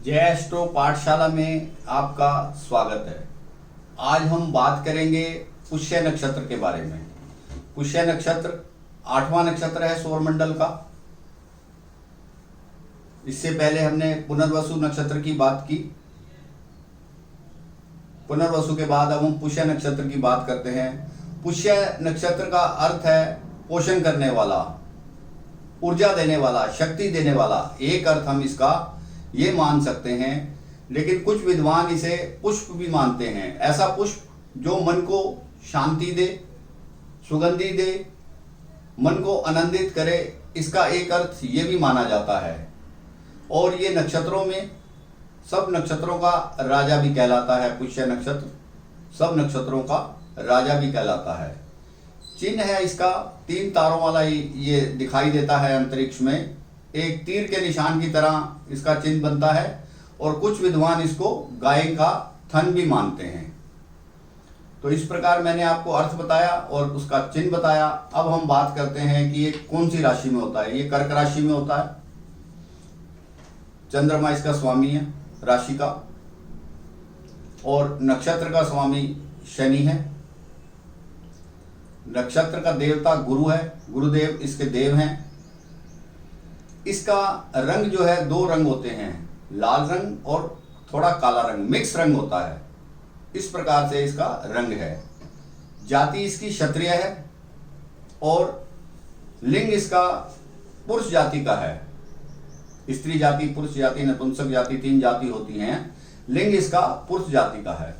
जय एस्ट्रो पाठशाला में आपका स्वागत है। आज हम बात करेंगे पुष्य नक्षत्र के बारे में। पुष्य नक्षत्र 8वां नक्षत्र है सौरमंडल का। इससे पहले हमने पुनर्वसु नक्षत्र की बात की। पुनर्वसु के बाद अब हम पुष्य नक्षत्र की बात करते हैं। पुष्य नक्षत्र का अर्थ है पोषण करने वाला, ऊर्जा देने वाला, शक्ति देने वाला। एक अर्थ हम इसका ये मान सकते हैं, लेकिन कुछ विद्वान इसे पुष्प भी मानते हैं। ऐसा पुष्प जो मन को शांति दे, सुगंधि दे, मन को आनंदित करे, इसका एक अर्थ ये भी माना जाता है। और ये नक्षत्रों में सब नक्षत्रों का राजा भी कहलाता है। पुष्य नक्षत्र सब नक्षत्रों का राजा भी कहलाता है। चिन्ह है इसका 3 तारों वाला ये दिखाई देता है अंतरिक्ष में। एक तीर के निशान की तरह इसका चिन्ह बनता है और कुछ विद्वान इसको गाय का थन भी मानते हैं। तो इस प्रकार मैंने आपको अर्थ बताया और उसका चिन्ह बताया। अब हम बात करते हैं कि ये कौन सी राशि में होता है। ये कर्क राशि में होता है। चंद्रमा इसका स्वामी है राशि का, और नक्षत्र का स्वामी शनि है। नक्षत्र का देवता गुरु है, गुरुदेव इसके देव हैं। इसका रंग जो है 2 रंग होते हैं, लाल रंग और थोड़ा काला रंग, मिक्स रंग होता है। इस प्रकार से इसका रंग है। जाति इसकी क्षत्रिय है और लिंग इसका पुरुष जाति का है। स्त्री जाति, पुरुष जाति, नपुंसक जाति 3 जाति होती हैं। लिंग इसका पुरुष जाति का है।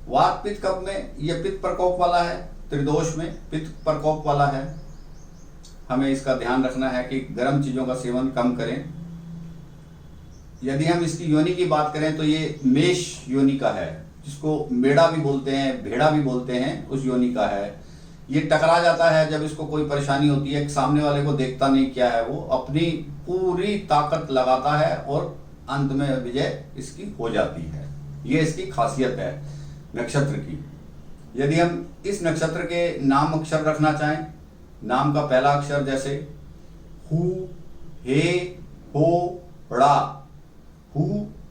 वात पित्त कफ में यह पित्त प्रकोप वाला है, त्रिदोष में पित्त प्रकोप वाला है। हमें इसका ध्यान रखना है कि गर्म चीजों का सेवन कम करें। यदि हम इसकी योनि की बात करें तो ये मेष योनि का है, जिसको मेढ़ा भी बोलते हैं, भेड़ा भी बोलते हैं, उस योनि का है। ये टकरा जाता है जब इसको कोई परेशानी होती है। सामने वाले को देखता नहीं क्या है, वो अपनी पूरी ताकत लगाता है और अंत में विजय इसकी हो जाती है। ये इसकी खासियत है नक्षत्र की। यदि हम इस नक्षत्र के नाम अक्षर रखना चाहें, नाम का पहला अक्षर जैसे हु, हे, हो, ड़ा। हु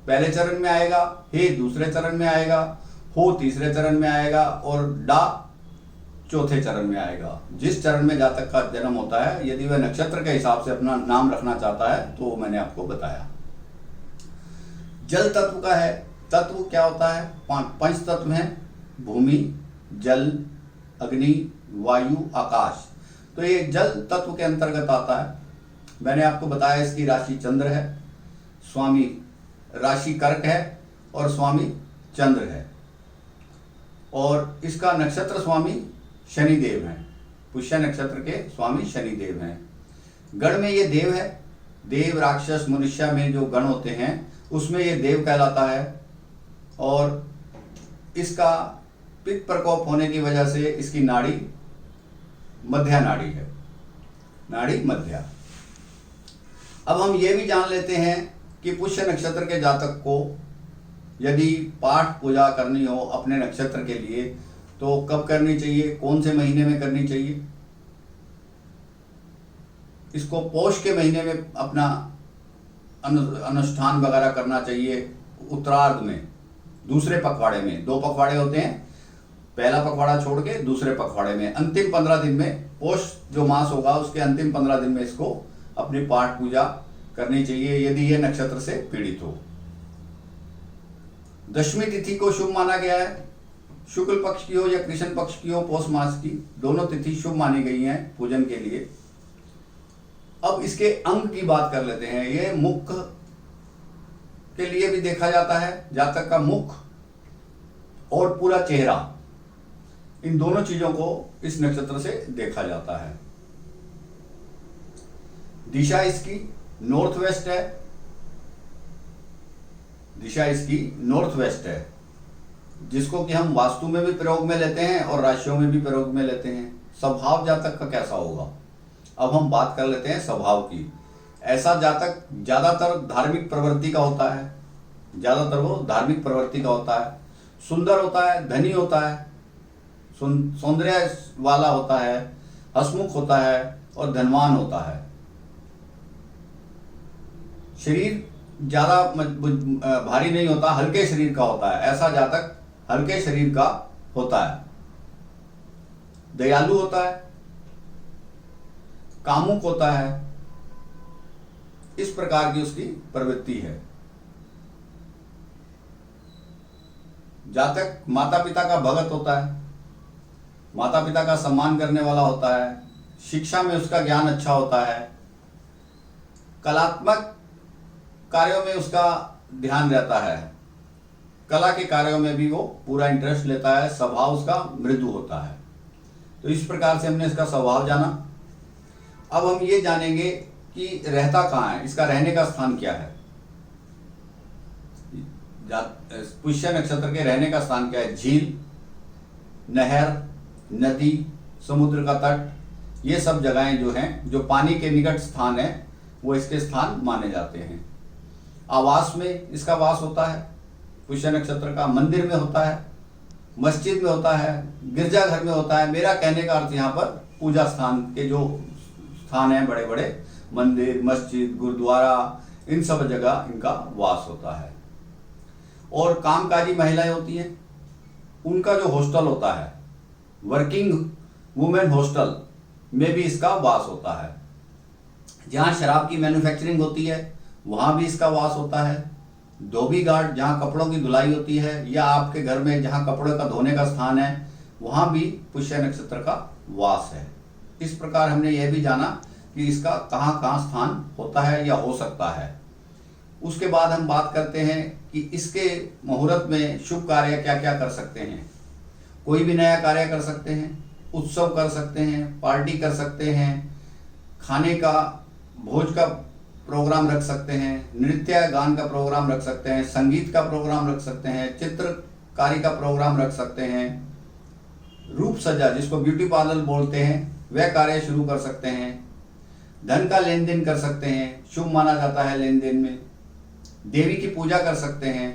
पहले चरण में आएगा, हे दूसरे चरण में आएगा, हो तीसरे चरण में आएगा और डा चौथे चरण में आएगा। जिस चरण में जातक का जन्म होता है, यदि वह नक्षत्र के हिसाब से अपना नाम रखना चाहता है तो मैंने आपको बताया। जल तत्व का है। तत्व क्या होता है? 5 तत्व हैं, भूमि, जल, अग्नि, वायु, आकाश। तो ये जल तत्व के अंतर्गत आता है। मैंने आपको बताया इसकी राशि चंद्र है, स्वामी राशि कर्क है और स्वामी चंद्र है, और इसका नक्षत्र स्वामी शनिदेव हैं। पुष्य नक्षत्र के स्वामी शनिदेव हैं। गण में ये देव है। देव, राक्षस, मनुष्य में जो गण होते हैं उसमें ये देव कहलाता है। और इसका पित्त प्रकोप होने की वजह से इसकी नाड़ी मध्या नाड़ी है, नाड़ी मध्या। अब हम ये भी जान लेते हैं कि पुष्य नक्षत्र के जातक को यदि पाठ पूजा करनी हो अपने नक्षत्र के लिए तो कब करनी चाहिए, कौन से महीने में करनी चाहिए। इसको पौष के महीने में अपना अनुष्ठान वगैरह करना चाहिए। उत्तरार्ध में, दूसरे पखवाड़े में, 2 पखवाड़े होते हैं, पहला पखवाड़ा छोड़ के दूसरे पखवाड़े में, अंतिम 15 दिन में, पौष जो मास होगा उसके अंतिम 15 दिन में इसको अपनी पाठ पूजा करनी चाहिए, यदि यह नक्षत्र से पीड़ित हो। दशमी तिथि को शुभ माना गया है। शुक्ल पक्ष की हो या कृष्ण पक्ष की हो, पौष मास की, दोनों तिथि शुभ मानी गई हैं पूजन के लिए। अब इसके अंग की बात कर लेते हैं। ये मुख के लिए भी देखा जाता है, जातक का मुख और पूरा चेहरा, इन दोनों चीजों को इस नक्षत्र से देखा जाता है। दिशा इसकी नॉर्थ वेस्ट है। दिशा इसकी नॉर्थ वेस्ट है, जिसको कि हम वास्तु में भी प्रयोग में लेते हैं और राशियों में भी प्रयोग में लेते हैं। स्वभाव जातक का कैसा होगा, अब हम बात कर लेते हैं स्वभाव की। ऐसा जातक ज्यादातर धार्मिक प्रवृत्ति का होता है, ज्यादातर वो धार्मिक प्रवृत्ति का होता है। सुंदर होता है, धनी होता है, सौंदर्य वाला होता है, हंसमुख होता है और धनवान होता है। शरीर ज़्यादा भारी नहीं होता, हल्के शरीर का होता है। ऐसा जातक हल्के शरीर का होता है, दयालु होता है, कामुक होता है, इस प्रकार की उसकी प्रवृत्ति है। जातक माता पिता का भगत होता है, माता पिता का सम्मान करने वाला होता है, शिक्षा में उसका ज्ञान अच्छा होता है, कलात्मक कार्यों में उसका ध्यान रहता है, कला के कार्यों में भी वो पूरा इंटरेस्ट लेता है, स्वभाव उसका मृदु होता है। तो इस प्रकार से हमने इसका स्वभाव जाना। अब हम ये जानेंगे कि रहता कहाँ है, इसका रहने का स्थान क्या है। पुष्य नक्षत्र के रहने का स्थान क्या है? झील, नहर, नदी, समुद्र का तट, ये सब जगहें जो हैं, जो पानी के निकट स्थान है, वो इसके स्थान माने जाते हैं। आवास में इसका वास होता है, पुष्य नक्षत्र का मंदिर में होता है, मस्जिद में होता है, गिरजाघर में होता है। मेरा कहने का अर्थ यहाँ पर पूजा स्थान के जो स्थान हैं, बड़े बड़े मंदिर, मस्जिद, गुरुद्वारा, इन सब जगह इनका वास होता है। और कामकाजी महिलाएं होती हैं, उनका जो हॉस्टल होता है, वर्किंग वुमेन हॉस्टल में भी इसका वास होता है। जहाँ शराब की मैन्युफैक्चरिंग होती है वहाँ भी इसका वास होता है। धोबी घाट, जहाँ कपड़ों की धुलाई होती है, या आपके घर में जहाँ कपड़ों का धोने का स्थान है, वहाँ भी पुष्य नक्षत्र का वास है। इस प्रकार हमने यह भी जाना कि इसका कहाँ कहाँ स्थान होता है या हो सकता है। उसके बाद हम बात करते हैं कि इसके मुहूर्त में शुभ कार्य क्या क्या कर सकते हैं। कोई भी नया कार्य कर सकते हैं, उत्सव कर सकते हैं, पार्टी कर सकते हैं, खाने का भोज का प्रोग्राम रख सकते हैं, नृत्य गान का प्रोग्राम रख सकते हैं, संगीत का प्रोग्राम रख सकते हैं, चित्रकारी का प्रोग्राम रख सकते हैं, रूप सज्जा जिसको ब्यूटी पार्लर बोलते हैं वह कार्य शुरू कर सकते हैं, धन का लेन देन कर सकते हैं, शुभ माना जाता है लेन देन में, देवी की पूजा कर सकते हैं,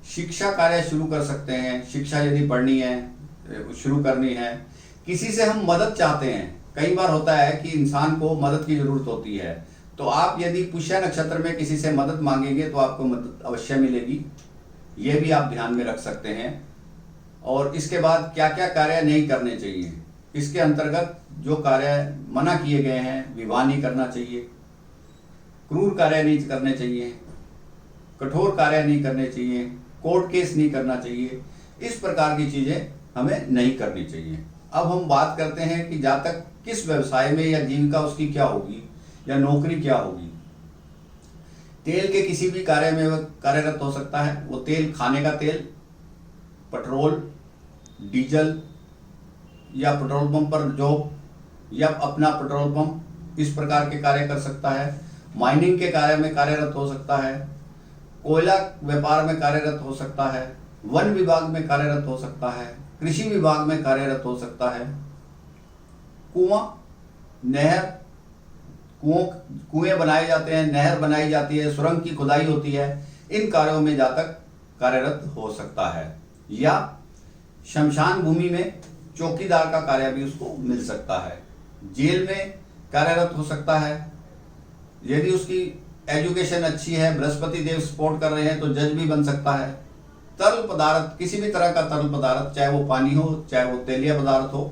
शिक्षा कार्य शुरू कर सकते हैं, शिक्षा यदि पढ़नी है, शुरू करनी है, किसी से हम मदद चाहते हैं। कई बार होता है कि इंसान को मदद की जरूरत होती है, तो आप यदि पुष्य नक्षत्र में किसी से मदद मांगेंगे तो आपको मदद अवश्य मिलेगी, ये भी आप ध्यान में रख सकते हैं। और इसके बाद क्या क्या कार्य नहीं करने चाहिए, इसके अंतर्गत जो कार्य मना किए गए हैं, विवाह नहीं करना चाहिए, क्रूर कार्य नहीं करने चाहिए, कठोर कार्य नहीं करने चाहिए, कोर्ट केस नहीं करना चाहिए, इस प्रकार की चीजें हमें नहीं करनी चाहिए। अब हम बात करते हैं कि जातक किस व्यवसाय में या जीविका उसकी क्या होगी या नौकरी क्या होगी। तेल के किसी भी कार्य में वह कार्यरत हो सकता है। वो तेल, खाने का तेल, पेट्रोल, डीजल, या पेट्रोल पंप पर जॉब, या अपना पेट्रोल पंप, इस प्रकार के कार्य कर सकता है। माइनिंग के कार्य में कार्यरत हो सकता है, कोयला व्यापार में कार्यरत हो सकता है, वन विभाग में कार्यरत हो सकता है, कृषि विभाग में कार्यरत हो सकता है, कुआं, नहर, कुएं बनाए जाते हैं, नहर बनाई जाती है, सुरंग की खुदाई होती है, इन कार्यों में जातक कार्यरत हो सकता है। या शमशान भूमि में चौकीदार का कार्य भी उसको मिल सकता है। जेल में कार्यरत हो सकता है। यदि उसकी एजुकेशन अच्छी है, बृहस्पति देव सपोर्ट कर रहे हैं, तो जज भी बन सकता है। तरल पदार्थ, किसी भी तरह का तरल पदार्थ, चाहे वो पानी हो, चाहे वो तेलीय पदार्थ हो,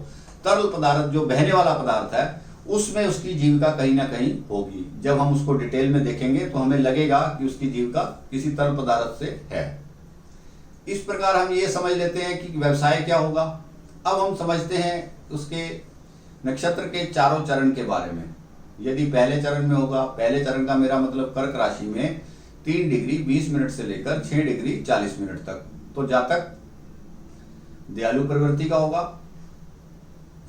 तरल पदार्थ जो बहने वाला पदार्थ है, उसमें उसकी जीविका कहीं ना कहीं होगी। जब हम उसको डिटेल में देखेंगे तो हमें लगेगा कि उसकी जीविका किसी तरल पदार्थ से है। इस प्रकार हम ये समझ लेते हैं कि व्यवसाय क्या होगा। अब हम समझते हैं उसके नक्षत्र के चारों चरण के बारे में। यदि पहले चरण में होगा, पहले चरण का मेरा मतलब कर्क राशि में 3 डिग्री 20 मिनट से लेकर 6 डिग्री 40 मिनट तक, तो जातक दयालु प्रवृत्ति का होगा।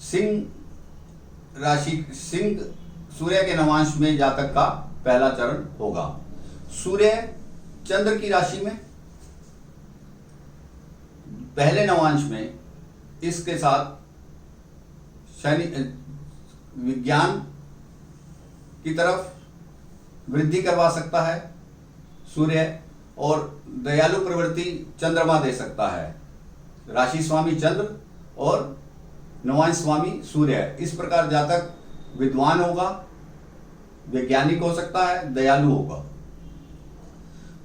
सिंह राशि, सिंह सूर्य के नवांश में जातक का पहला चरण होगा। सूर्य चंद्र की राशि में पहले नवांश में, इसके साथ शनि विज्ञान की तरफ वृद्धि करवा सकता है सूर्य, और दयालु प्रवृत्ति चंद्रमा दे सकता है। राशि स्वामी चंद्र और नवांश स्वामी सूर्य। इस प्रकार जातक विद्वान होगा, वैज्ञानिक हो सकता है, दयालु होगा।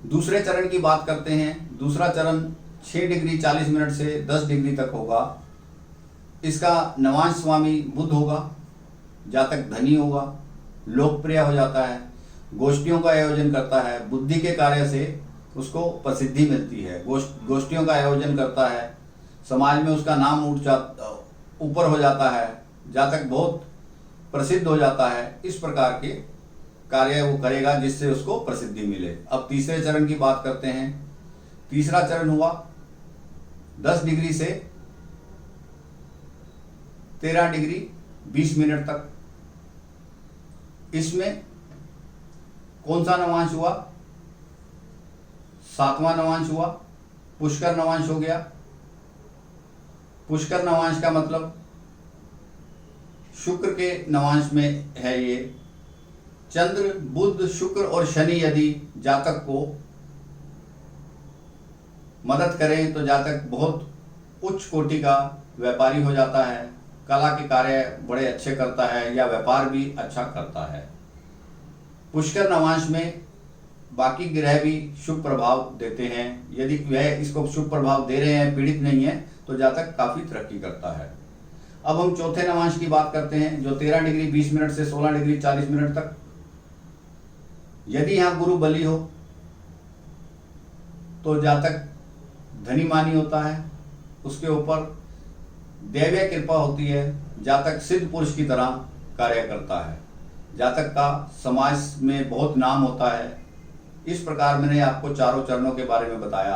दूसरे चरण की बात करते हैं। दूसरा चरण 6 डिग्री 40 मिनट से 10 डिग्री तक होगा। इसका नवांश स्वामी बुध होगा। जातक धनी होगा, लोकप्रिय हो जाता है, गोष्ठियों का आयोजन करता है, बुद्धि के कार्य से उसको प्रसिद्धि मिलती है, गोष्ठियों का आयोजन करता है, समाज में उसका नाम ऊपर हो जाता है, जातक बहुत प्रसिद्ध हो जाता है। इस प्रकार के कार्य वो करेगा जिससे उसको प्रसिद्धि मिले। अब तीसरे चरण की बात करते हैं। तीसरा चरण हुआ 10 डिग्री से 13 डिग्री 20 मिनट तक। इसमें कौन सा नवांश हुआ? 7वां नवांश हुआ, पुष्कर नवांश हो गया। पुष्कर नवांश का मतलब शुक्र के नवांश में है ये। चंद्र, बुध, शुक्र और शनि यदि जातक को मदद करें तो जातक बहुत उच्च कोटि का व्यापारी हो जाता है, कला के कार्य बड़े अच्छे करता है या व्यापार भी अच्छा करता है। पुष्कर नवांश में बाकी ग्रह भी शुभ प्रभाव देते हैं। यदि वह इसको शुभ प्रभाव दे रहे हैं, पीड़ित नहीं है, तो जातक काफी तरक्की करता है। अब हम चौथे नवांश की बात करते हैं जो 13 डिग्री 20 मिनट से 16 डिग्री 40 मिनट तक। यदि यहां गुरु बली हो तो जातक धनीमानी होता है, उसके ऊपर दैवीय कृपा होती है, जातक सिद्ध पुरुष की तरह कार्य करता है, जातक का समाज में बहुत नाम होता है। इस प्रकार मैंने आपको चारों चरणों के बारे में बताया।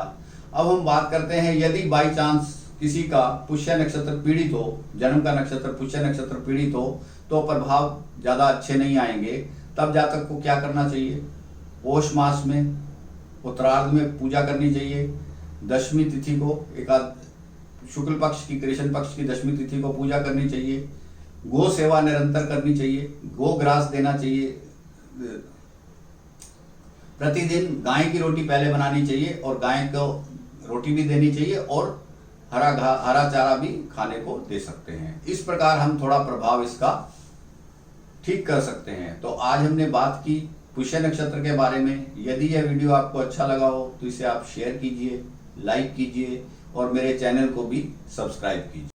अब हम बात करते हैं यदि बाई चांस किसी का पुष्य नक्षत्र पीड़ित हो, जन्म का नक्षत्र पुष्य नक्षत्र पीड़ित हो, तो प्रभाव ज़्यादा अच्छे नहीं आएंगे। तब जातक को क्या करना चाहिए? पौष मास में उत्तरार्ध में पूजा करनी चाहिए। दशमी तिथि को शुक्ल पक्ष की कृष्ण पक्ष की दशमी तिथि को पूजा करनी चाहिए। गो सेवा निरंतर करनी चाहिए, गो ग्रास देना चाहिए। प्रतिदिन गाय की रोटी पहले बनानी चाहिए और गाय को रोटी भी देनी चाहिए और हरा चारा भी खाने को दे सकते हैं। इस प्रकार हम थोड़ा प्रभाव इसका ठीक कर सकते हैं। तो आज हमने बात की पुष्य नक्षत्र के बारे में। यदि यह वीडियो आपको अच्छा लगा हो तो इसे आप शेयर कीजिए, लाइक कीजिए और मेरे चैनल को भी सब्सक्राइब कीजिए।